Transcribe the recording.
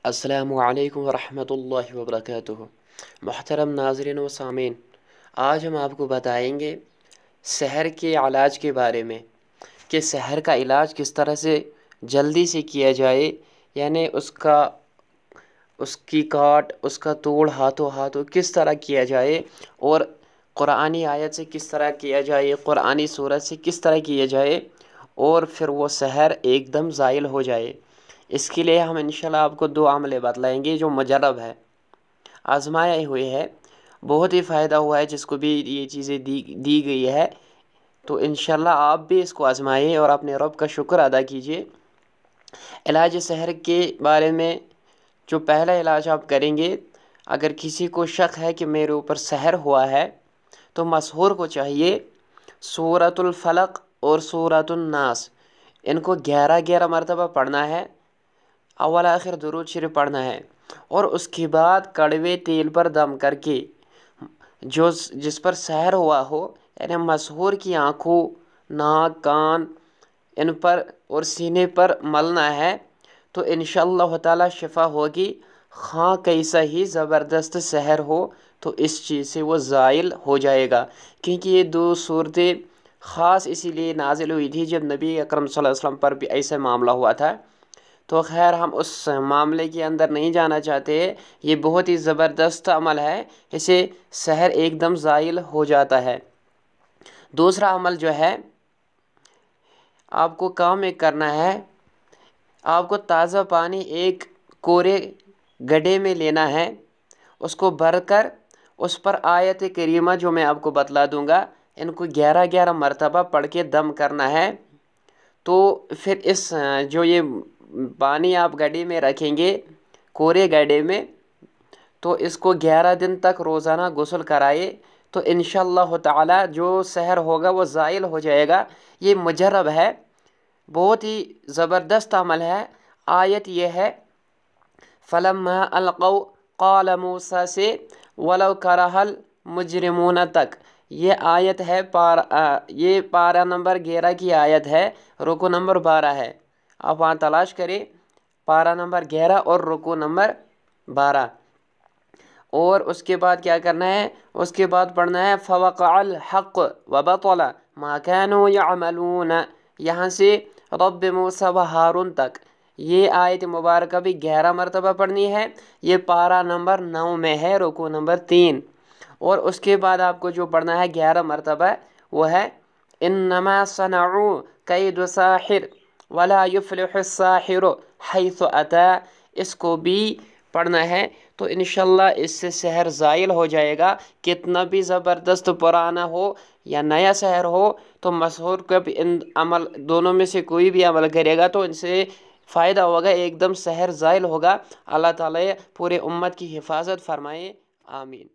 السلام علیکم ورحمۃ اللہ وبرکاتہ۔ محترم ناظرین و سامعین، آج ہم آپ کو بتائیں گے سحر کے علاج کے بارے میں کہ سحر کا علاج کس طرح سے جلدی سے کیا جائے، یعنی اس کی کاٹ، اس کا توڑ ہاتھوں کس طرح کیا جائے، اور قرآنی آیت سے کس طرح کیا جائے، قرآنی صورت سے کس طرح کیا جائے، اور پھر وہ سحر ایک دم زائل ہو جائے۔ اس کے لیے ہم انشاءاللہ آپ کو 2 عملے بتلائیں گے جو مجرب ہے، آزمائے ہوئے ہے، بہت ہی فائدہ ہوا ہے جس کو بھی یہ چیزیں دی گئی ہے۔ تو انشاءاللہ آپ بھی اس کو آزمائیں اور اپنے رب کا شکر ادا کیجئے۔ علاج سحر کے بارے میں جو پہلا علاج آپ کریں گے، اگر کسی کو شک ہے کہ میرے اوپر سحر ہوا ہے تو مسحور کو چاہیے سورۃ الفلق اور سورۃ الناس، ان کو 11 مرتبہ پڑھنا ہے، اول آخر درود شریف پڑھنا ہے، اور اس کے بعد کڑوے تیل پر دم کر کے جس پر سحر ہوا ہو، یعنی مسحور کی آنکھوں، ناک، کان، ان پر اور سینے پر ملنا ہے، تو انشاءاللہ تعالی شفا ہوگی۔ خواہ کیسا ہی زبردست سحر ہو تو اس چیز سے وہ زائل ہو جائے گا، کیونکہ یہ 2 صورتیں خاص اسی لیے نازل ہوئی تھی جب نبی اکرم صلی اللہ علیہ وسلم پر بھی ایسا معاملہ ہوا تھا۔ تو خیر ہم اس معاملے کے اندر نہیں جانا چاہتے، یہ بہت ہی زبردست عمل ہے، اسے سحر ایک دم زائل ہو جاتا ہے۔ دوسرا عمل جو ہے، آپ کو کام ایک کرنا ہے، آپ کو تازہ پانی ایک کورے گڈھے میں لینا ہے، اس کو بھر کر اس پر آیت کریمہ جو میں آپ کو بتلا دوں گا، ان کو 11 مرتبہ پڑھ کے دم کرنا ہے۔ تو پھر اس جو یہ پانی آپ گڈھے میں رکھیں گے، کورے گڈھے میں، تو اس کو 11 دن تک روزانہ غسل کرائے، تو انشاءاللہ تعالی جو سحر ہوگا وہ زائل ہو جائے گا۔ یہ مجرب ہے، بہت ہی زبردست عمل ہے۔ آیت یہ ہے فَلَمَّا أَلْقَوْا قَالَ مُوسَیٰ سے وَلَوْ كَرَهَ الْمُجْرِمُونَ تک، یہ آیت ہے، یہ پارہ نمبر 11 کی آیت ہے، رکو نمبر 12 ہے، آپ وہاں تلاش کریں، پارہ نمبر 11 اور رکو نمبر 12۔ اور اس کے بعد کیا کرنا ہے، اس کے بعد پڑھنا ہے فَوَقَعَ الْحَقُّ وَبَطَلَ مَا كَانُوا يَعْمَلُونَ، یہاں سے رب موسیٰ و ہارون تک، یہ آیت مبارکہ بھی 11 مرتبہ پڑھنی ہے، یہ پارہ نمبر 9 میں ہے، رکو نمبر 3۔ اور اس کے بعد آپ کو جو پڑھنا ہے 11 مرتبہ وہ ہے انما صنعوا کید ساحر ولا یفلح الساحر حیث اتی، اس کو بھی پڑھنا ہے، تو انشاءاللہ اس سے سحر زائل ہو جائے گا۔ کتنا بھی زبردست پرانا ہو یا نیا سحر ہو، تو مسحور کا بھی ان عمل دونوں میں سے کوئی بھی عمل کرے گا تو ان سے فائدہ ہوگا، ایک دم سحر زائل ہوگا۔ اللہ تعالی پورے امت کی حفاظت فرمائے، آمین۔